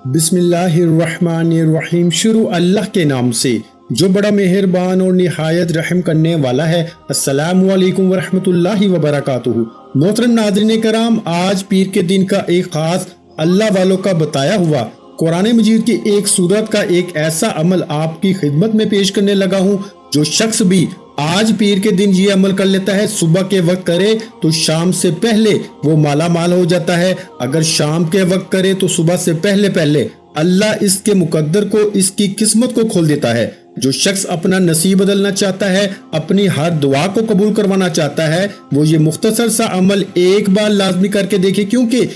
बिस्मिल्लाहिर्रहमानिर्रहीम। शुरू अल्लाह के नाम से जो बड़ा मेहरबान और निहायत रहम करने वाला है। अस्सलामु अलैकुम वरहमतुल्लाहि वबरकातुहू। मोहतरम नाज़रीन कराम, आज पीर के दिन का एक खास अल्लाह वालों का बताया हुआ कुरान मजीद की एक सूरत का एक ऐसा अमल आपकी खिदमत में पेश करने लगा हूँ। जो शख्स भी आज पीर के दिन ये अमल कर लेता है, सुबह के वक्त करे तो शाम से पहले वो माला माल हो जाता है। अगर शाम के वक्त करे तो सुबह से पहले पहले अल्लाह इसके मुकद्दर को, इसकी किस्मत को खोल देता है। जो शख्स अपना नसीब बदलना चाहता है, अपनी हर दुआ को कबूल करवाना चाहता है, वो ये मुख्तसर सा अमल एक बार लाजमी करके देखे, क्योंकि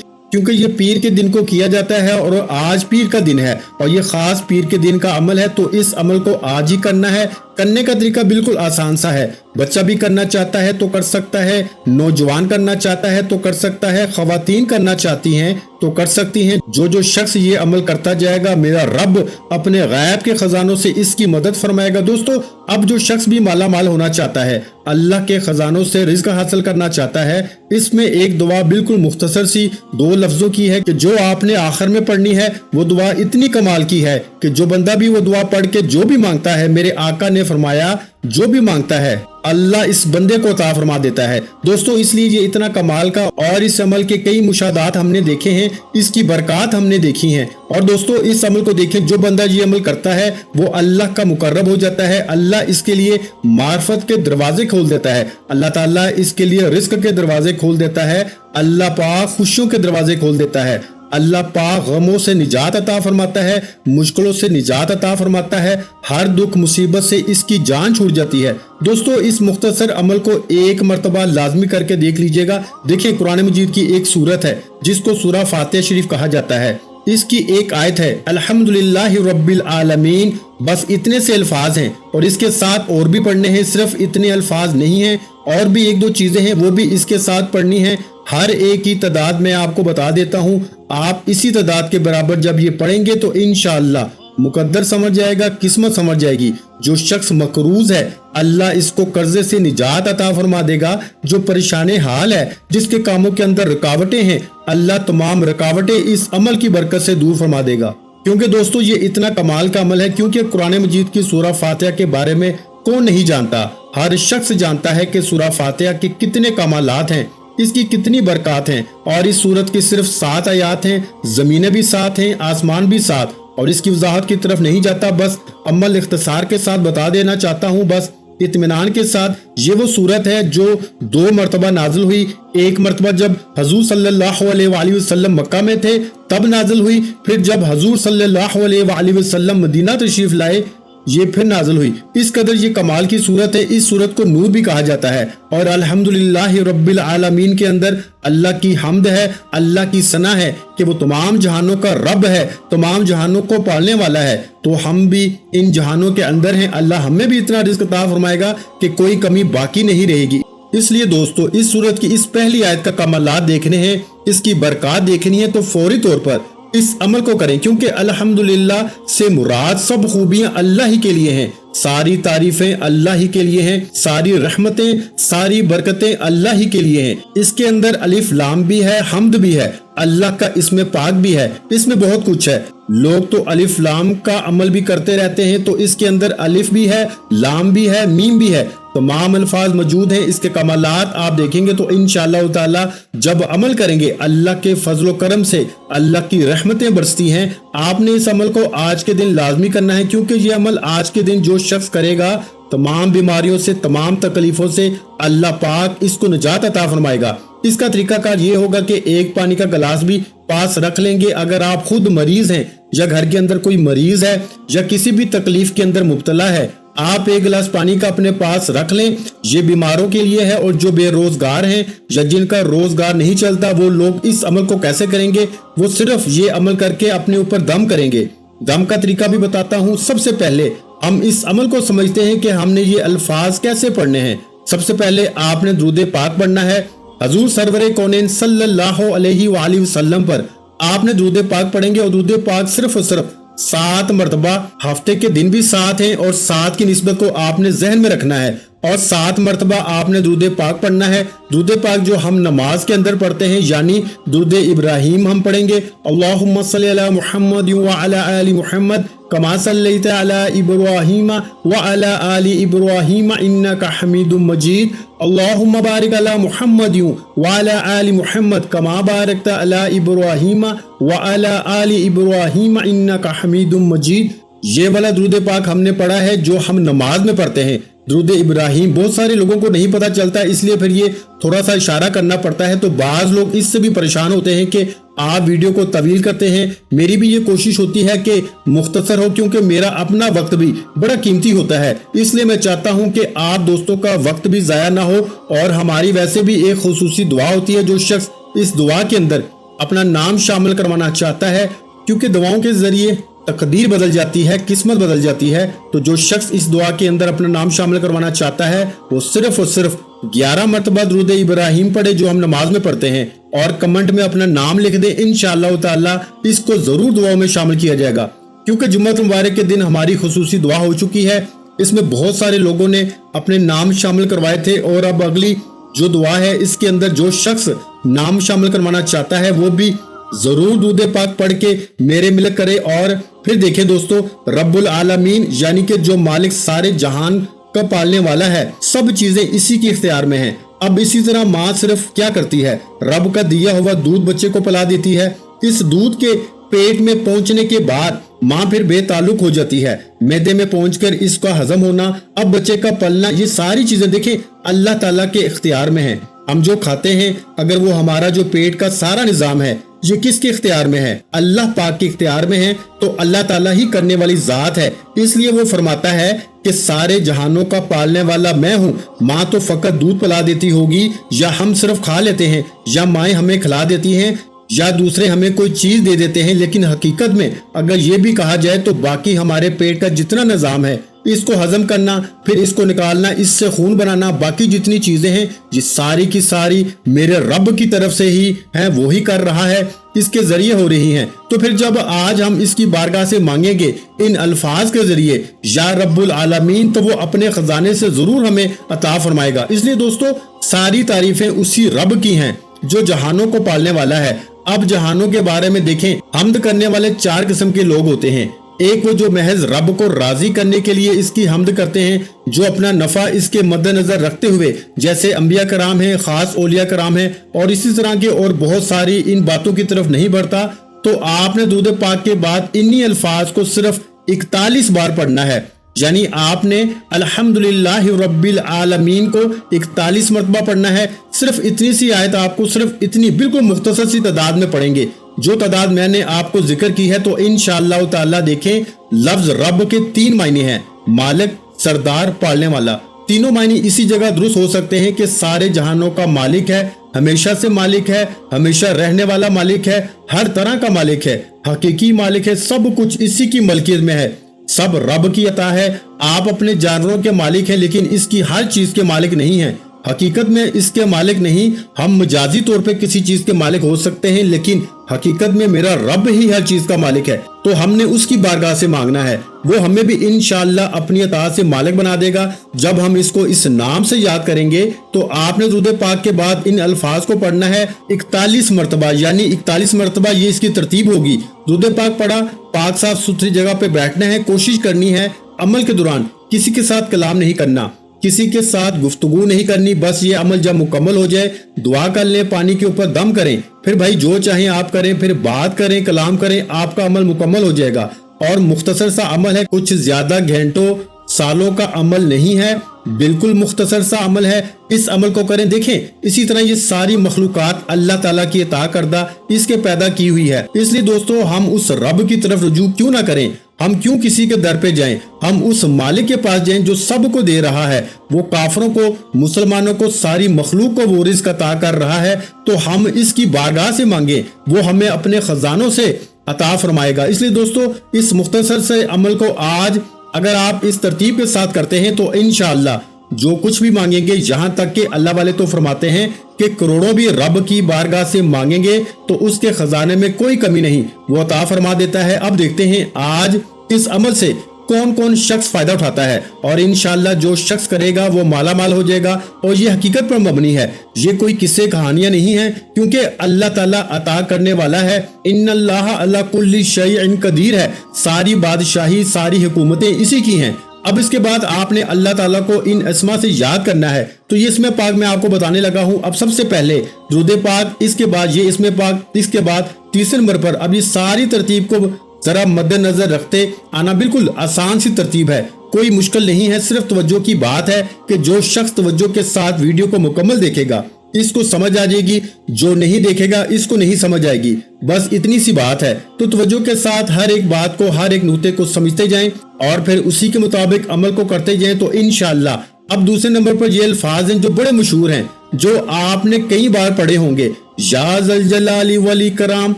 ये पीर के दिन को किया जाता है और आज पीर का दिन है और ये खास पीर के दिन का अमल है। तो इस अमल को आज ही करना है। करने का तरीका बिल्कुल आसान सा है। बच्चा भी करना चाहता है तो कर सकता है, नौजवान करना चाहता है तो कर सकता है, खवातीन करना चाहती हैं तो कर सकती हैं। जो शख्स ये अमल करता जाएगा, मेरा रब अपने गैब के खजानों से इसकी मदद फरमाएगा। दोस्तों, अब जो शख्स भी माला माल होना चाहता है, अल्लाह के खजानों से रिज़्क हासिल करना चाहता है, इसमें एक दुआ बिल्कुल मुख्तसर सी 2 लफ्जों की है कि जो आपने आखिर में पढ़नी है। वो दुआ इतनी कमाल की है कि जो बंदा भी वो दुआ पढ़ के जो भी मांगता है, मेरे आका ने फरमाया जो भी मांगता है अल्लाह इस बंदे को अता फरमा देता है। दोस्तों, इसलिए ये इतना कमाल का और इस अमल के कई मुशादात हमने देखे हैं, इसकी बरकत हमने देखी हैं। और दोस्तों, इस अमल को देखें, जो बंदा ये अमल करता है वो अल्लाह का मुकर्रब हो जाता है। अल्लाह इसके लिए मार्फत के दरवाजे खोल देता है। अल्लाह ताला इसके लिए रिस्क के दरवाजे खोल देता है। अल्लाह पाक खुशियों के दरवाजे खोल देता है। अल्लाह पाक गमों से निजात अता फरमाता है, मुश्किलों से निजात अता फरमाता है, हर दुख मुसीबत से इसकी जान छूट जाती है। दोस्तों, इस मुख्तसर अमल को एक मर्तबा लाजमी करके देख लीजिएगा। देखिए, कुरान मजीद की एक सूरत है जिसको सूरा फातिहा शरीफ कहा जाता है। इसकी एक आयत है अल्हम्दुलिल्लाहि रब्बिल आलमीन। बस इतने से अल्फाज हैं और इसके साथ और भी पढ़ने हैं। सिर्फ इतने अल्फाज नहीं हैं, और भी 1-2 चीजें हैं वो भी इसके साथ पढ़नी है। हर एक की तादाद मैं आपको बता देता हूँ। आप इसी तादाद के बराबर जब ये पढ़ेंगे तो इंशाअल्लाह मुकद्दर समझ जाएगा, किस्मत समझ जाएगी। जो शख्स मकरूज है, अल्लाह इसको कर्जे से निजात अता फरमा देगा। जो परेशान हाल है, जिसके कामों के अंदर रुकावटें हैं, अल्लाह तमाम रुकावटें इस अमल की बरकत से दूर फरमा देगा। क्योंकि दोस्तों, ये इतना कमाल का अमल है, क्योंकि कुरान मजीद की सूरा फातिहा के बारे में कौन नहीं जानता। हर शख्स जानता है कि सूरा फातिहा के कितने कमालात हैं, इसकी कितनी बरकत हैं। और इस सूरत की सिर्फ 7 आयात हैं, जमीनें भी 7 हैं, आसमान भी 7। और इसकी वजाहत की तरफ नहीं जाता, बस अमल इख्तिसार के साथ बता देना चाहता हूँ, बस इत्मीनान के साथ। ये वो सूरत है जो 2 मरतबा नाजिल हुई। एक मरतबा जब हजूर सल्लल्लाहु अलैहि वसल्लम मक्का में थे तब नाजिल हुई, फिर जब हजूर सल्लल्लाहु अलैहि वसल्लम मदीना तशरीफ लाए ये फिर नाजिल हुई। इस कदर ये कमाल की सूरत है। इस सूरत को नूर भी कहा जाता है। और अल्हम्दुलिल्लाहि रब्बिल आलमीन के अंदर अल्लाह की हम्द है, अल्लाह की सना है कि वो तमाम जहानों का रब है, तमाम जहानों को पालने वाला है। तो हम भी इन जहानों के अंदर हैं। अल्लाह हमें भी इतना रिज़्क अता फरमाएगा कि कोई कमी बाकी नहीं रहेगी। इसलिए दोस्तों, इस सूरत की इस पहली आयत का कमालात देखने हैं, इसकी बरकत देखनी है, तो फौरी तौर पर इस अमल को करें। क्योंकि अल्हम्दुलिल्लाह से मुराद सब खूबियां अल्लाह ही के लिए हैं, सारी तारीफें अल्लाह ही के लिए हैं, सारी रहमतें, सारी बरकतें अल्लाह ही के लिए हैं। इसके अंदर अलिफ लाम भी है, हम्द भी है, अल्लाह का इसमें पाक भी है, इसमें बहुत कुछ है। लोग तो अलिफ लाम का अमल भी करते रहते हैं, तो इसके अंदर अलिफ भी है, लाम भी है, मीम भी है, तमाम अल्फाज मौजूद हैं। इसके कमालात आप देखेंगे तो इंशाअल्लाह ताला जब अमल करेंगे, अल्लाह के फजलो करम से अल्लाह की रहमतें बरसती हैं। आपने इस अमल को आज के दिन लाजमी करना है, क्योंकि ये अमल आज के दिन जो शख्स करेगा, तमाम बीमारियों से, तमाम तकलीफों से अल्लाह पाक इसको निजात अता फरमाएगा। इसका तरीकाकार ये होगा कि एक पानी का गिलास भी पास रख लेंगे। अगर आप खुद मरीज हैं या घर के अंदर कोई मरीज है या किसी भी तकलीफ के अंदर मुब्तला है, आप 1 गिलास पानी का अपने पास रख लें। ये बीमारों के लिए है। और जो बेरोजगार हैं या जिनका रोजगार नहीं चलता, वो लोग इस अमल को कैसे करेंगे? वो सिर्फ ये अमल करके अपने ऊपर दम करेंगे। दम का तरीका भी बताता हूँ। सबसे पहले हम इस अमल को समझते हैं कि हमने ये अल्फाज कैसे पढ़ने हैं। सबसे पहले आपने दुरूद पाक पढ़ना है। हजूर सरवरे कौनैन सल्लल्लाहु अलैहि वसल्लम पर आपने दुरूद पाक पढ़ेंगे और दुरूद पाक सिर्फ और सिर्फ 7 मरतबा, हफ्ते के दिन भी 7 हैं और 7 की निस्बत को आपने जहन में रखना है और 7 मरतबा आपने दुरूद पाक पढ़ना है। दुरूद पाक जो हम नमाज के अंदर पढ़ते हैं यानी दुरूद इब्राहिम हम पढ़ेंगे, अल्लाहुम्मा सल्ली अला मुहम्मद व अला आलि मुहम्मद कमा सल्लैता अला इब्राहिम व अला आलि इब्राहिम इन्नका हमीदुम मजीद, अल्लाहुम्मा बारिक अला मुहम्मद व अला आलि मुहम्मद कमा बारकता अला इब्राहिम व अला आलि इब्राहिम इन्नका हमीदुम मजीद। ये वाला दुरूद पाक हमने पढ़ा है जो हम नमाज में पढ़ते हैं। दुरूद इब्राहिम बहुत सारे लोगों को नहीं पता चलता, इसलिए फिर ये थोड़ा सा इशारा करना पड़ता है, तो बाज लोग इससे भी परेशान होते हैं कि आप वीडियो को तवील करते हैं। मेरी भी ये कोशिश होती है कि मुख्तसर हो, क्योंकि मेरा अपना वक्त भी बड़ा कीमती होता है, इसलिए मैं चाहता हूं कि आप दोस्तों का वक्त भी ज़ाया ना हो। और हमारी वैसे भी एक खुसूसी दुआ होती है, जो शख्स इस दुआ के अंदर अपना नाम शामिल करवाना चाहता है, क्योंकि दुआओं के जरिए तकदीर बदल जाती है, किस्मत बदल जाती है। तो जो शख्स इस दुआ के अंदर अपना नाम शामिल करवाना चाहता है वो सिर्फ और सिर्फ 11 मरतबा दुरूद इब्राहिम पढ़े जो हम नमाज में पढ़ते हैं और कमेंट में अपना नाम लिख दे। इंशाअल्लाह ताला इसको जरूर दुआओं में शामिल किया जाएगा, क्योंकि जुम्मतुल मुबारक के दिन हमारी खुसूसी दुआ हो चुकी है। इसमें बहुत सारे लोगों ने अपने नाम शामिल करवाए थे और अब अगली जो दुआ है इसके अंदर जो शख्स नाम शामिल करवाना चाहता है वो भी जरूर दुरूद पाक पढ़ के मेरे मिलक करे। और फिर देखें दोस्तों, रब्बुल आलमीन यानी कि जो मालिक सारे जहान का पालने वाला है, सब चीजें इसी के इख्तियार में हैं। अब इसी तरह माँ सिर्फ क्या करती है, रब का दिया हुआ दूध बच्चे को पिला देती है। इस दूध के पेट में पहुंचने के बाद माँ फिर बेताल्लुक हो जाती है, मैदे में पहुंचकर इसका हजम होना, अब बच्चे का पलना, ये सारी चीजें देखें अल्लाह ताला के इख्तियार में है। हम जो खाते हैं, अगर वो हमारा जो पेट का सारा निजाम है ये किसके इख्तियार में है, अल्लाह पाक के इख्तियार में है। तो अल्लाह ताला ही करने वाली जात है, इसलिए वो फरमाता है कि सारे जहानों का पालने वाला मैं हूँ। माँ तो फकत दूध पिला देती होगी, या हम सिर्फ खा लेते हैं, या माएँ हमें खिला देती हैं, या दूसरे हमें कोई चीज दे देते हैं, लेकिन हकीकत में अगर ये भी कहा जाए तो बाकी हमारे पेट का जितना निजाम है, इसको हजम करना, फिर इसको निकालना, इससे खून बनाना, बाकी जितनी चीजें हैं ये सारी की सारी मेरे रब की तरफ से ही हैं, वो ही कर रहा है, इसके जरिए हो रही हैं। तो फिर जब आज हम इसकी बारगाह से मांगेंगे इन अल्फाज के जरिए या रब्बुल आलमीन, तो वो अपने खजाने से जरूर हमें अता फरमाएगा। इसलिए दोस्तों सारी तारीफें उसी रब की हैं जो जहानों को पालने वाला है। अब जहानों के बारे में देखें, हम्द करने वाले 4 किस्म के लोग होते हैं। एक वो जो महज रब को राजी करने के लिए इसकी हम्द करते हैं, जो अपना नफा इसके मद्देनजर रखते हुए, जैसे अंबिया कराम हैं, खास औलिया कराम हैं और इसी तरह के और बहुत सारी इन बातों की तरफ नहीं बढ़ता। तो आपने दुरूद पाक के बाद इन्हीं अल्फाज को सिर्फ 41 बार पढ़ना है, यानी आपने अल्हम्दुलिल्लाह रब्बिल आलमीन को 41 मरतबा पढ़ना है। सिर्फ इतनी सी आयत आपको सिर्फ इतनी बिल्कुल मुख्तसर सी तादाद में पढ़ेंगे, जो तादाद मैंने आपको जिक्र की है। तो इंशाअल्लाह ताला देखें, लफ्ज रब के 3 मायने हैं, मालिक, सरदार, पालने वाला। तीनों मायने इसी जगह दुरुस्त हो सकते हैं कि सारे जहानों का मालिक है, हमेशा से मालिक है, हमेशा रहने वाला मालिक है, हर तरह का मालिक है, हकीकी मालिक है, सब कुछ इसी की मलकियत में है, सब रब की अता है। आप अपने जानवरों के मालिक हैं, लेकिन इसकी हर चीज के मालिक नहीं हैं। हकीकत में इसके मालिक नहीं, हम मजाजी तौर पे किसी चीज के मालिक हो सकते हैं, लेकिन हकीकत में मेरा रब ही हर चीज का मालिक है। तो हमने उसकी बारगाह से मांगना है, वो हमें भी इंशाअल्लाह अपनी अताअत से मालिक बना देगा। जब हम इसको इस नाम से याद करेंगे तो आपने दुरूद पाक के बाद इन अल्फाज को पढ़ना है 41 मरतबा, यानी 41 मरतबा ये इसकी तरतीब होगी। दुरूद पाक पढ़ा, पाक साफ सुथरी जगह पे बैठना है, कोशिश करनी है अमल के दौरान किसी के साथ कलाम नहीं करना, किसी के साथ गुफ्तगू नहीं करनी। बस ये अमल जब मुकम्मल हो जाए दुआ कर लें, पानी के ऊपर दम करें, फिर भाई जो चाहें आप करें, फिर बात करें, कलाम करें, आपका अमल मुकम्मल हो जाएगा। और मुख्तसर सा अमल है, कुछ ज्यादा घंटों सालों का अमल नहीं है, बिल्कुल मुख्तसर सा अमल है। इस अमल को करें। देखें इसी तरह ये सारी मखलूकात अल्लाह ताला की अता करदा इसके पैदा की हुई है। इसलिए दोस्तों हम उस रब की तरफ रुजू क्यों ना करें, हम क्यों किसी के दर पे जाएं, हम उस मालिक के पास जाएं जो सबको दे रहा है। वो काफरों को, मुसलमानों को, सारी मखलूक को वो रिज़्क़ अता कर रहा है। तो हम इसकी बारगाह से मांगे, वो हमें अपने खजानों से अता फरमाएगा। इसलिए दोस्तों इस मुख्तसर से अमल को आज अगर आप इस तरतीब के साथ करते हैं तो इंशाअल्लाह जो कुछ भी मांगेंगे, यहाँ तक कि अल्लाह वाले तो फरमाते हैं कि करोड़ों भी रब की बारगाह से मांगेंगे तो उसके खजाने में कोई कमी नहीं, वो अता फरमा देता है। अब देखते हैं आज इस अमल से कौन कौन शख्स फायदा उठाता है, और इंशाअल्लाह जो शख्स करेगा वो माला माल हो जाएगा। और ये हकीकत पर मबनी है, ये कोई किस्से कहानियां नहीं है, क्योंकि अल्लाह ताला अता करने वाला है। इन्नल्लाह अला कुल्ली शैइन कदीर है, सारी बादशाही सारी हुकूमतें इसी की हैं। अब इसके बाद आपने अल्लाह ताला को इन अस्मा से याद करना है। तो ये इसमें पाक मैं आपको बताने लगा हूँ। अब सबसे पहले दुरूद पाक, इसके बाद ये इसमें पाक, इसके बाद तीसरे नंबर पर। अब ये सारी तरतीब को जरा मद्देनजर रखते आना, बिल्कुल आसान सी तरतीब है, कोई मुश्किल नहीं है, सिर्फ तवज्जो की बात है कि जो शख्स तवज्जो के साथ वीडियो को मुकम्मल देखेगा इसको समझ आ जाएगी, जो नहीं देखेगा इसको नहीं समझ आएगी, बस इतनी सी बात है। तो तवज्जो के साथ हर एक बात को, हर एक नुक्ते को समझते जाएं और फिर उसी के मुताबिक अमल को करते जाएं तो इंशाअल्लाह। अब दूसरे नंबर पर ये अल्फाज हैं जो बड़े मशहूर हैं, जो आपने कई बार पढ़े होंगे। या ज़ल जलाली वल इकराम,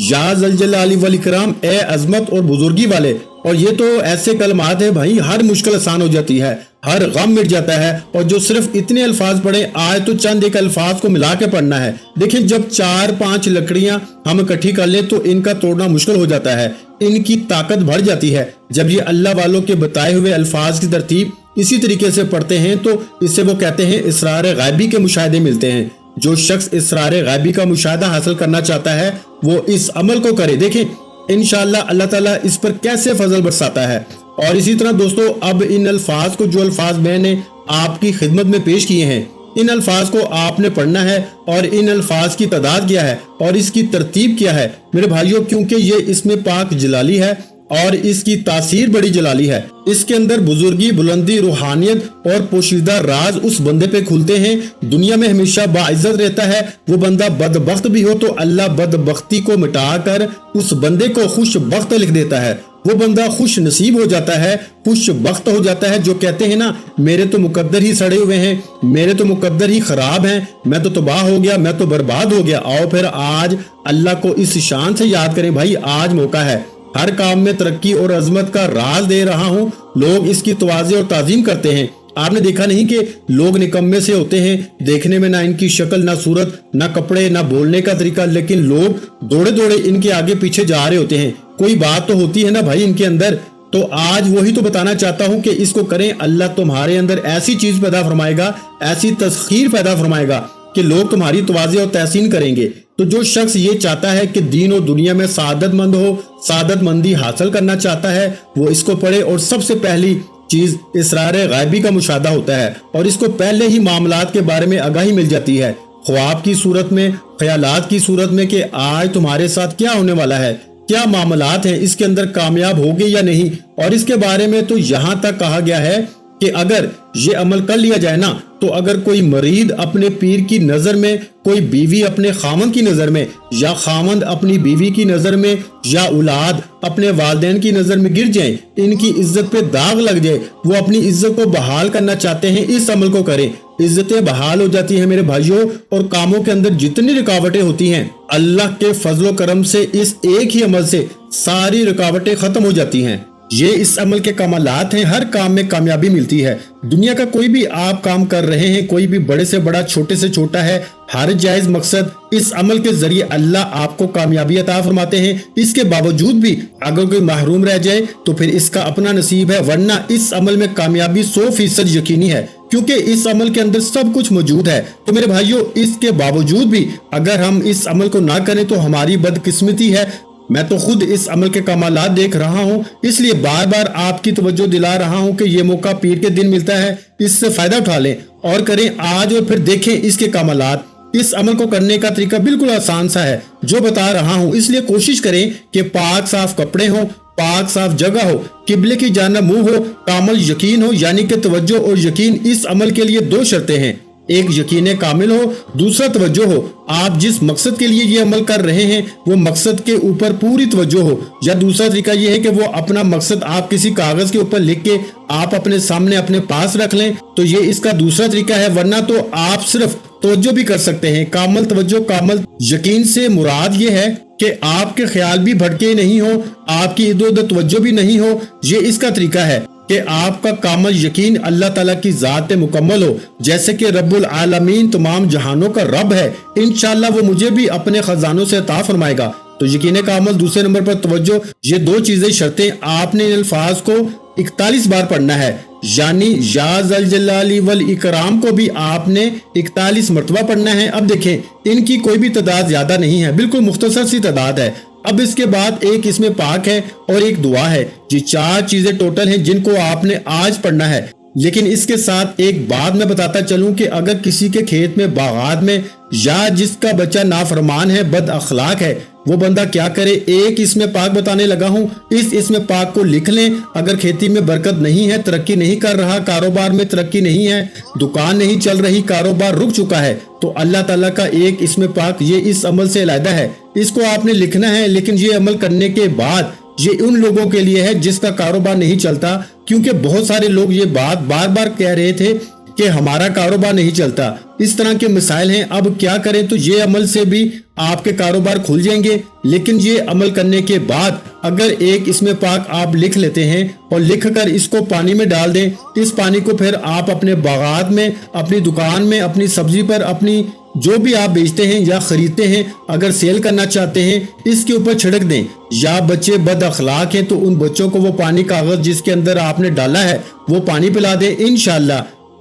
या ज़ल जलाली वल इकराम, ए अजमत और बुजुर्गी वाले। और ये तो ऐसे कलमात है भाई, हर मुश्किल आसान हो जाती है, हर गम मिट जाता है। और जो सिर्फ इतने अल्फाज पढ़े, आज तो चंद एक अल्फाज को मिला के पढ़ना है। देखिए, जब 4-5 लकड़ियां हम इकट्ठी कर लें तो इनका तोड़ना मुश्किल हो जाता है, इनकी ताकत बढ़ जाती है। जब ये अल्लाह वालों के बताए हुए अल्फाज की तरतीब इसी तरीके से पढ़ते हैं तो इससे वो कहते हैं इसरार गायबी के मुशाहिदे मिलते हैं। जो शख्स इसरार गायबी का मुशाहिदा हासिल करना चाहता है वो इस अमल को करे। देखें इंशाअल्लाह अल्लाह ताला इस पर कैसे फजल बरसाता है। और इसी तरह दोस्तों, अब इन अल्फाज को, जो अल्फाज मैंने आपकी खिदमत में पेश किए हैं, इन अल्फाज को आपने पढ़ना है। और इन अल्फाज की तादाद क्या है और इसकी तरतीब क्या है मेरे भाइयों, क्योंकि ये इसमें पाक जलाली है और इसकी तासीर बड़ी जलाली है। इसके अंदर बुजुर्गी, बुलंदी, रूहानियत और पोशीदा राज उस बंदे पे खुलते हैं। दुनिया में हमेशा बाइज्जत रहता है। वो बंदा बदबख्त भी हो तो अल्लाह बदबख्ती को मिटाकर उस बंदे को खुश बख्त लिख देता है। वो बंदा खुश नसीब हो जाता है, खुश बख्त हो जाता है। जो कहते हैं ना, मेरे तो मुकद्दर ही सड़े हुए हैं, मेरे तो मुकद्दर ही खराब हैं, मैं तो तबाह हो गया, मैं तो बर्बाद हो गया। आओ फिर आज अल्लाह को इस शान से याद करें। भाई आज मौका है, हर काम में तरक्की और अजमत का राज दे रहा हूँ। लोग इसकी तवाज़े और ताज़ीम करते हैं। आपने देखा नहीं कि लोग निकम्मे से होते हैं, देखने में ना इनकी शक्ल, ना सूरत, ना कपड़े, ना बोलने का तरीका, लेकिन लोग दौड़े दौड़े इनके आगे पीछे जा रहे होते हैं। कोई बात तो होती है ना भाई इनके अंदर। तो आज वही तो बताना चाहता हूँ कि इसको करें, अल्लाह तुम्हारे अंदर ऐसी चीज पैदा फरमाएगा, ऐसी तस्खीर पैदा फरमाएगा कि लोग तुम्हारी तवाज़े और तहसीन करेंगे। तो जो शख्स ये चाहता है कि दीन और दुनिया में सादतमंद हो, सादतमंदी हासिल करना चाहता है, वो इसको पढ़े। और सबसे पहली चीज इसरार गायबी का मुशाहदा होता है और इसको पहले ही मामलात के बारे में आगाही मिल जाती है, ख्वाब की सूरत में, ख्यालात की सूरत में, कि आज तुम्हारे साथ क्या होने वाला है, क्या मामलात हैं, इसके अंदर कामयाब होगे या नहीं। और इसके बारे में तो यहाँ तक कहा गया है कि अगर ये अमल कर लिया जाए ना, तो अगर कोई मरीद अपने पीर की नजर में, कोई बीवी अपने खामन की नजर में, या खामंद अपनी बीवी की नजर में, या औलाद अपने वालिदैन की नजर में गिर जाए, इनकी इज्जत पे दाग लग जाए, वो अपनी इज्जत को बहाल करना चाहते हैं, इस अमल को करें। इज्जतें बहाल हो जाती हैं मेरे भाइयों। और कामों के अंदर जितनी रुकावटें होती हैं, अल्लाह के फजलो करम से इस एक ही अमल से सारी रुकावटें खत्म हो जाती हैं। ये इस अमल के कमालात हैं, हर काम में कामयाबी मिलती है। दुनिया का कोई भी आप काम कर रहे हैं, कोई भी बड़े से बड़ा, छोटे से छोटा है, हर जायज मकसद, इस अमल के जरिए अल्लाह आपको कामयाबी अता फरमाते हैं। इसके बावजूद भी अगर कोई महरूम रह जाए तो फिर इसका अपना नसीब है, वरना इस अमल में कामयाबी 100% यकीनी है, क्योंकि इस अमल के अंदर सब कुछ मौजूद है। तो मेरे भाइयों, इसके बावजूद भी अगर हम इस अमल को ना करें तो हमारी बदकिस्मती है। मैं तो खुद इस अमल के कमालात देख रहा हूँ, इसलिए बार बार आपकी तवज्जो दिला रहा हूँ कि ये मौका पीर के दिन मिलता है, इससे फायदा उठा लें और करें आज, और फिर देखें इसके कमालात। इस अमल को करने का तरीका बिल्कुल आसान सा है जो बता रहा हूँ, इसलिए कोशिश करें कि पाक साफ कपड़े हो, पाक साफ जगह हो, किबले की जानिब मुंह हो, कामिल यकीन हो। यानी कि तवज्जो और यकीन, इस अमल के लिए 2 शर्तें हैं, एक यकीन कामिल हो, दूसरा तवज्जो हो। आप जिस मकसद के लिए ये अमल कर रहे हैं वो मकसद के ऊपर पूरी तवज्जो हो। या दूसरा तरीका ये है कि वो अपना मकसद आप किसी कागज के ऊपर लिख के आप अपने सामने अपने पास रख लें, तो ये इसका दूसरा तरीका है। वरना तो आप सिर्फ तवज्जो भी कर सकते हैं। कामिल तवज्जो, कामिल यकीन से मुराद ये है कि आपके ख्याल भी भटके नहीं हो, आपकी इधर उधर तवज्जो भी नहीं हो, ये इसका तरीका है। کہ آپ کا کامل یقین اللہ تعالیٰ کی ذات مکمل ہو، جیسے کہ رب العالمین تمام جہانوں کا رب ہے، انشاءاللہ وہ مجھے بھی اپنے خزانوں سے عطا فرمائے گا۔ تو یقین کامل، دوسرے نمبر پر توجہ، یہ دو چیزیں شرطیں، آپ نے ان الفاظ کو 41 بار پڑھنا ہے، یعنی یا ذل جلال والاکرام کو بھی آپ نے 41 مرتبہ پڑھنا ہے۔ اب دیکھیں، ان کی کوئی بھی تعداد زیادہ نہیں ہے، بالکل مختصر سی تعداد ہے۔ اب اس کے بعد ایک اس میں پاک ہے اور ایک دعا ہے، یہ 4 چیزیں ٹوٹل ہیں جن کو آپ نے آج پڑھنا ہے۔ لیکن اس کے ساتھ ایک بات میں بتاتا چلوں کہ اگر کسی کے کھیت میں، باغات میں، یا جس کا بچہ نافرمان ہے، بد اخلاق ہے، وہ بندہ کیا کرے؟ ایک اس میں پاک بتانے لگا ہوں، اس میں پاک کو لکھ لیں۔ اگر کھیتی میں برکت نہیں ہے، ترقی نہیں کر رہا، کاروبار میں ترقی نہیں ہے، دکان نہیں چل رہی، کاروبار رک چکا ہے، تو اللہ تعالیٰ کا ایک اس میں پاک یہ اس عمل سے علیحدہ ہے، اس کو آپ نے لکھنا ہے۔ لیکن یہ عمل کرنے کے بعد یہ ان لوگوں کے لیے ہے جس کا کاروبار نہیں چلتا، کیونکہ بہت سارے لوگ یہ بات بار بار کہہ رہے تھے کہ ہمارا کاروبار نہیں چلتا، اس طرح کے مسائل ہیں۔ اب کیا کریں؟ تو یہ عمل سے بھی آپ کے کاروبار کھل جائیں گے۔ لیکن یہ عمل کرنے کے بعد اگر ایک اس میں پاک آپ لکھ لیتے ہیں اور لکھ کر اس کو پانی میں ڈال دیں، اس پانی کو پھر آپ اپنے باغات میں، اپنی دکان میں، اپنی سبزی پر، اپنی جو بھی آپ بیچتے ہیں یا خریدتے ہیں، اگر سیل کرنا چاہتے ہیں، اس کے اوپر چھڑک دیں۔ یا بچے بد اخلاق ہیں تو ان بچوں کو وہ پانی، کاغذ جس کے اندر آپ نے ڈالا ہے، وہ پانی پلا دیں۔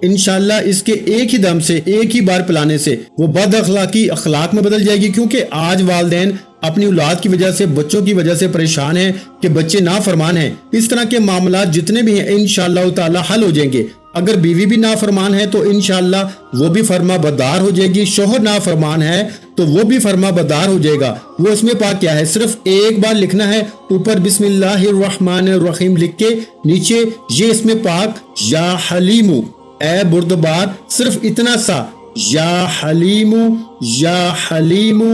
انشاءاللہ اس کے ایک ہی دم سے، ایک ہی بار پلانے سے وہ بد اخلاقی اخلاق میں بدل جائے گی۔ کیونکہ آج والدین اپنی اولاد کی وجہ سے، بچوں کی وجہ سے پریشان ہیں کہ بچے نافرمان ہیں۔ اس طرح کے معاملات جتنے بھی ہیں انشاءاللہ تعالی حل ہو جائیں گے۔ اگر بیوی بھی نافرمان ہے تو انشاءاللہ وہ بھی فرما بردار ہو جائے گی، شوہر نافرمان ہے تو وہ بھی فرما بردار ہو جائے گا۔ وہ اس میں پاک کیا ہے؟ صرف ایک بار لکھنا ہے، اوپر بسم اللہ الرحمن الرحیم لکھ کے، نیچے یہ اس میں پاک یا حلیمو، اے بردبار، صرف اتنا سا، یا حلیمو یا حلیمو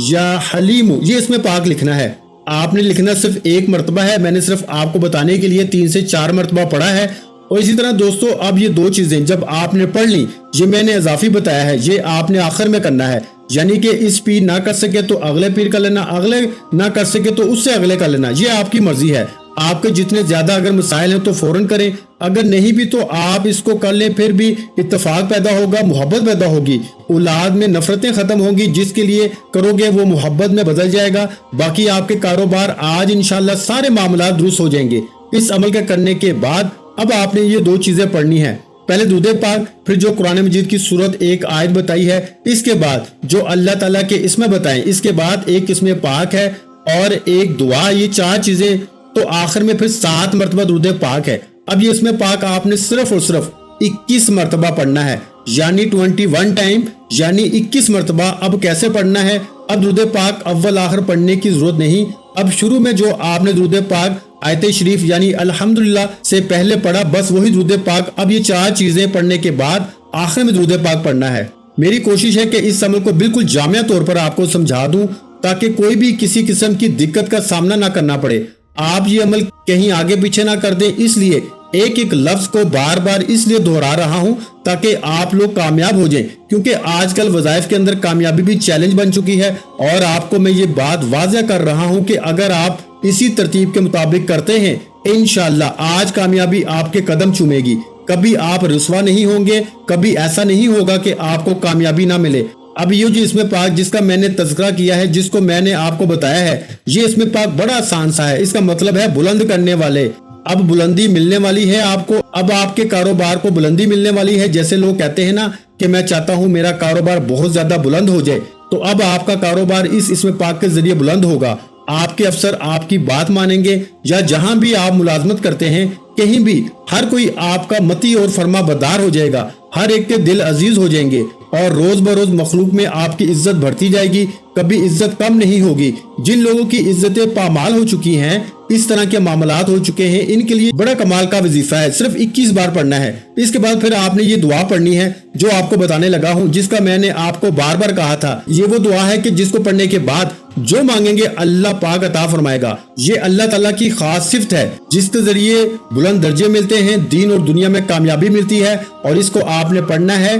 یا حلیمو، یہ اس میں پاک لکھنا ہے۔ آپ نے لکھنا صرف ایک مرتبہ ہے، میں نے صرف آپ کو بتانے کے لیے 3 سے 4 مرتبہ پڑھا ہے۔ اور اسی طرح دوستو، اب یہ 2 چیزیں جب آپ نے پڑھ لی، یہ میں نے اضافی بتایا ہے، یہ آپ نے آخر میں کرنا ہے، یعنی کہ اس پیر نہ کر سکے تو اگلے پیر کر لینا، اگلے نہ کر سکے تو اس سے اگلے کر لینا، یہ آپ کی مرضی ہے۔ آپ کے جتنے زیادہ اگر مسائل ہیں تو فوراً کریں، اگر نہیں بھی تو آپ اس کو کر لیں، پھر بھی اتفاق پیدا ہوگا، محبت پیدا ہوگی، اولاد میں نفرتیں ختم ہوں گی، جس کے لیے کرو گے وہ محبت میں بدل جائے گا۔ باقی آپ کے کاروبار آج انشاءاللہ سارے معاملات درست ہو جائیں گے۔ اس عمل کے کرنے کے بعد اب آپ نے یہ 2 چیزیں پڑھنی ہیں، پہلے درود پاک، پھر جو قرآن مجید کی سورت ایک آیت بتائی ہے، اس کے بعد جو اللہ تعالیٰ کے اسم بتائیں، اس کے بعد ایک اسم پاک ہے اور ایک دعا، یہ 4 چیزیں، تو آخر میں پھر 7 مرتبہ درود پاک ہے۔ اب یہ اسم پاک آپ نے صرف اور صرف 21 مرتبہ پڑھنا ہے، یعنی 21 ٹائم، یعنی 21 مرتبہ۔ اب کیسے پڑھنا ہے؟ اب درود پاک اول آخر پڑھنے کی ضرورت نہیں، اب شروع میں جو آپ نے درود پاک آیت شریف یعنی الحمدللہ سے پہلے پڑھا، بس وہی درود پاک۔ اب یہ 4 چیزیں پڑھنے کے بعد آخر میں درود پاک پڑھنا ہے۔ میری کوشش ہے کہ اس عمل کو بالکل جامع طور پر آپ کو سمجھا دوں تاکہ کوئی بھی کسی قسم کی دقت کا سامنا نہ کرنا پڑے۔ آپ یہ عمل کہیں آگے پیچھے نہ کر دیں، اس لیے ایک ایک لفظ کو بار بار اس لیے دہرا رہا ہوں تاکہ آپ لوگ کامیاب ہو جائیں، کیونکہ آج کل وظائف کے اندر کامیابی بھی چیلنج بن چکی ہے۔ اور آپ کو میں یہ بات واضح کر رہا ہوں کہ اگر آپ اسی ترتیب کے مطابق کرتے ہیں، انشاءاللہ آج کامیابی آپ کے قدم چومے گی، کبھی آپ رسوا نہیں ہوں گے، کبھی ایسا نہیں ہوگا کہ آپ کو کامیابی نہ ملے۔ اب یہ جو اسم پاک جس کا میں نے تذکرہ کیا ہے، جس کو میں نے آپ کو بتایا ہے، یہ اسم پاک بڑا آسان سا ہے، اس کا مطلب ہے بلند کرنے والے۔ اب بلندی ملنے والی ہے آپ کو، اب آپ کے کاروبار کو بلندی ملنے والی ہے۔ جیسے لوگ کہتے ہیں نا کہ میں چاہتا ہوں میرا کاروبار بہت زیادہ بلند ہو جائے، تو اب آپ کا کاروبار اس اسم پاک کے ذریعے بلند ہوگا۔ آپ کے افسر آپ کی بات مانیں گے، یا جہاں بھی آپ ملازمت کرتے ہیں کہیں بھی ہر کوئی آپ کا متی اور فرما بردار ہو جائے گا، ہر ایک کے دل عزیز ہو جائیں گے، اور روز بروز مخلوق میں آپ کی عزت بڑھتی جائے گی، کبھی عزت کم نہیں ہوگی۔ جن لوگوں کی عزتیں پامال ہو چکی ہیں، اس طرح کے معاملات ہو چکے ہیں، ان کے لیے بڑا کمال کا وظیفہ ہے، صرف 21 بار پڑھنا ہے۔ اس کے بعد پھر آپ نے یہ دعا پڑھنی ہے جو آپ کو بتانے لگا ہوں، جس کا میں نے آپ کو بار بار کہا تھا۔ یہ وہ دعا ہے کہ جس کو پڑھنے کے بعد جو مانگیں گے اللہ پاک عطا فرمائے گا۔ یہ اللہ تعالیٰ کی خاص صفت ہے جس کے ذریعے بلند درجے ملتے ہیں، دین اور دنیا میں کامیابی ملتی ہے، اور اس کو آپ نے پڑھنا ہے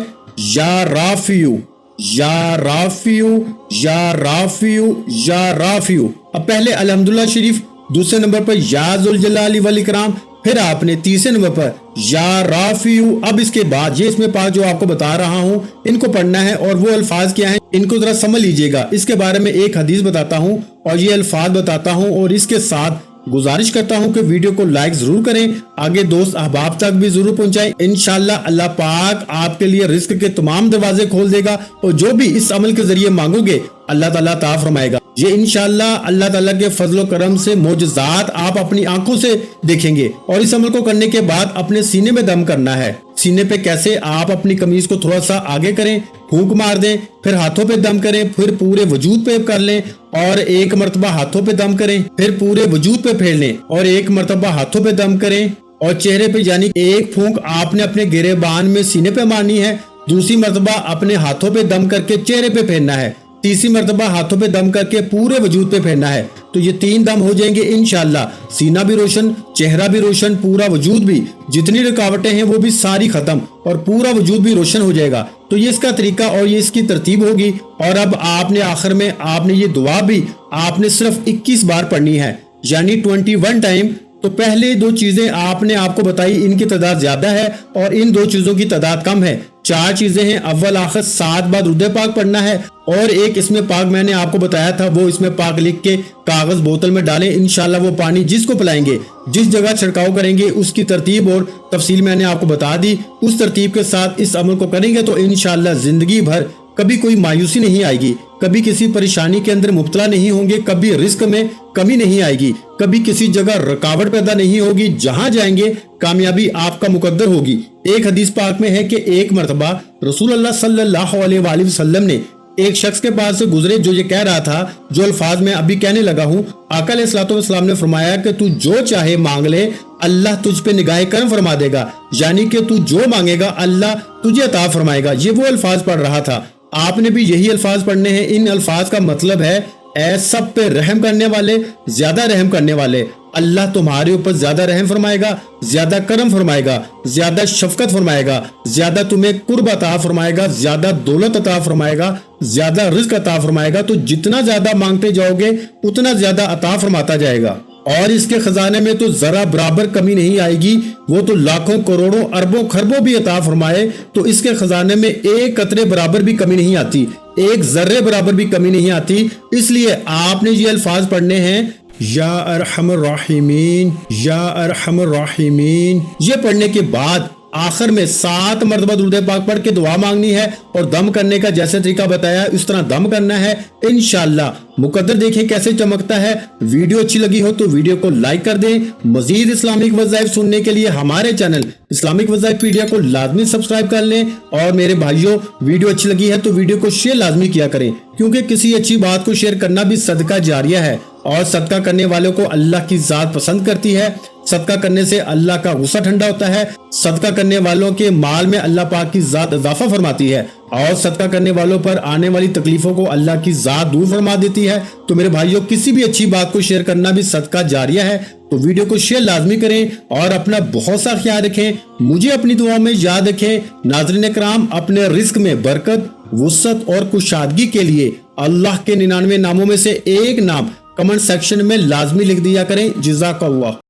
یا رافیو یا رافیو یا رافیو یا رافیو۔ اب پہلے الحمدللہ شریف، دوسرے نمبر پر یا ذوالجلال والاکرام، फिर आपने तीसरे नंबर पर या राफियू। अब इसके बाद ये इसमें पाक जो आपको बता रहा हूँ इनको पढ़ना है और वो अल्फाज क्या हैं इनको जरा समझ लीजिएगा। इसके बारे में एक हदीस बताता हूँ और ये अल्फाज बताता हूँ और इसके साथ गुजारिश करता हूँ कि वीडियो को लाइक जरूर करें, आगे दोस्त अहबाब तक भी जरूर पहुंचाएं। इंशाल्लाह अल्लाह पाक आपके लिए रिस्क के तमाम दरवाजे खोल देगा और जो भी इस अमल के जरिए मांगोगे अल्लाह ताला अता फरमाएगा। ये इंशाल्लाह अल्लाह ताला के फजलो करम से मोजज़ात आप अपनी आंखों से देखेंगे। और इस अमल को करने के बाद अपने सीने में दम करना है। सीने पे कैसे, आप अपनी कमीज को थोड़ा सा आगे करें, फूंक मार दें, फिर हाथों पे दम करें, फिर पूरे वजूद पे कर लें और एक मरतबा हाथों पे दम करें, फिर पूरे वजूद पे फेर लें और एक मरतबा हाथों पे दम करें और चेहरे पे यानी एक फूंक आपने अपने गिरेबान में सीने पे मारनी है, दूसरी मरतबा अपने हाथों पे दम करके चेहरे पे फेरना है, तीसरी मरतबा हाथों पे दम करके पूरे वजूद पे फेरना है। तो ये 3 दम हो जाएंगे इंशाल्लाह, सीना भी रोशन, चेहरा भी रोशन, पूरा वजूद भी, जितनी रुकावटें हैं वो भी सारी खत्म और पूरा वजूद भी रोशन हो जाएगा। तो ये इसका तरीका और ये इसकी तरतीब होगी। और अब आपने आखिर में आपने ये दुआ भी आपने सिर्फ 21 बार पढ़नी है यानी 21 टाइम। तो पहले 2 चीजें आपने आपको बताई, इनकी तादाद ज्यादा है और इन 2 चीजों की तादाद कम है। 4 चीजें हैं, अव्वल आखिर 7 बार दुरूद पाक पढ़ना है और एक इसमें पाक मैंने आपको बताया था वो इसमें पाक लिख के कागज बोतल में डालें। इंशाल्लाह वो पानी जिसको पिलाएंगे, जिस जगह छिड़काव करेंगे उसकी तरतीब और तफसील मैंने आपको बता दी। उस तरतीब के साथ इस अमल को करेंगे तो इंशाल्लाह जिंदगी भर कभी कोई मायूसी नहीं आएगी, कभी किसी परेशानी के अंदर मुब्तला नहीं होंगे, कभी रिस्क में कमी नहीं आएगी, कभी किसी जगह रुकावट पैदा नहीं होगी, जहां जाएंगे कामयाबी आपका मुकद्दर होगी। एक हदीस पाक में है कि एक मरतबा रसूलुल्लाह सल्लल्लाहु अलैहि वसल्लम ने एक शख्स के पास से गुजरे जो ये कह रहा था, जो अल्फाज मैं अभी कहने लगा हूँ। आका अलैहिस्सलातु वस्सलाम ने फरमाया कि तू जो चाहे मांग ले, अल्लाह तुझ पे निगाह करम फरमा देगा, यानी कि तू जो मांगेगा अल्लाह तुझे अता फरमाएगा। ये वो अल्फाज पढ़ रहा था, आपने भी यही अल्फाज पढ़ने हैं। इन अल्फाज का मतलब है ऐ सब पे रहम करने वाले, ज्यादा रहम करने वाले, अल्लाह तुम्हारे ऊपर ज्यादा रहम फरमाएगा, ज्यादा करम फरमाएगा, ज्यादा शफकत फरमाएगा, ज्यादा तुम्हें कुर्ब अता फरमाएगा, ज्यादा दौलत अता फरमाएगा, ज्यादा रिज्क अता फरमाएगा। तो जितना ज्यादा मांगते जाओगे उतना ज्यादा अता फरमाता जाएगा और इसके खजाने में तो जरा बराबर कमी नहीं आएगी। वो तो लाखों करोड़ों अरबों खरबों भी अता फरमाए तो इसके खजाने में एक कतरे बराबर भी कमी नहीं आती, एक जर्रे बराबर भी कमी नहीं आती। इसलिए आपने ये अल्फाज पढ़ने हैं, या अरहमर राहिमीन, या अरहमर राहिमीन। ये पढ़ने के बाद आखिर में 7 मरतबा दुरूद पाक पढ़ के दुआ मांगनी है और दम करने का जैसे तरीका बताया उस तरह दम करना है। इंशाल्लाह मुकद्दर देखें कैसे चमकता है। वीडियो अच्छी लगी हो तो वीडियो को लाइक कर दें। मजीद इस्लामिक वज़ाइफ सुनने के लिए हमारे चैनल इस्लामिक वज़ाइफ पीडिया को लाजमी सब्सक्राइब कर लें। और मेरे भाइयों, वीडियो अच्छी लगी है तो वीडियो को शेयर लाजमी किया करें, क्योंकि किसी अच्छी बात को शेयर करना भी सदका जारिया है और सदका करने वालों को अल्लाह की जात पसंद करती है। सदका करने से अल्लाह का गुस्सा ठंडा होता है। सदका करने वालों के माल में अल्लाह पाक की जात इजाफा फरमाती है और सदका करने वालों पर आने वाली तकलीफों को अल्लाह की जात दूर फरमा देती है। तो मेरे भाइयों, किसी भी अच्छी बात को शेयर करना भी सदका जारिया है। तो वीडियो को शेयर लाजमी करें और अपना बहुत सा ख्याल रखें। मुझे अपनी दुआ में याद रखें। नाज़रीन कराम, अपने रिस्क में बरकत, वुसअत और कुशादगी के लिए अल्लाह के 99 नामों में से एक नाम कमेंट सेक्शन में लाजमी लिख दिया करें। जज़ाकल्लाह।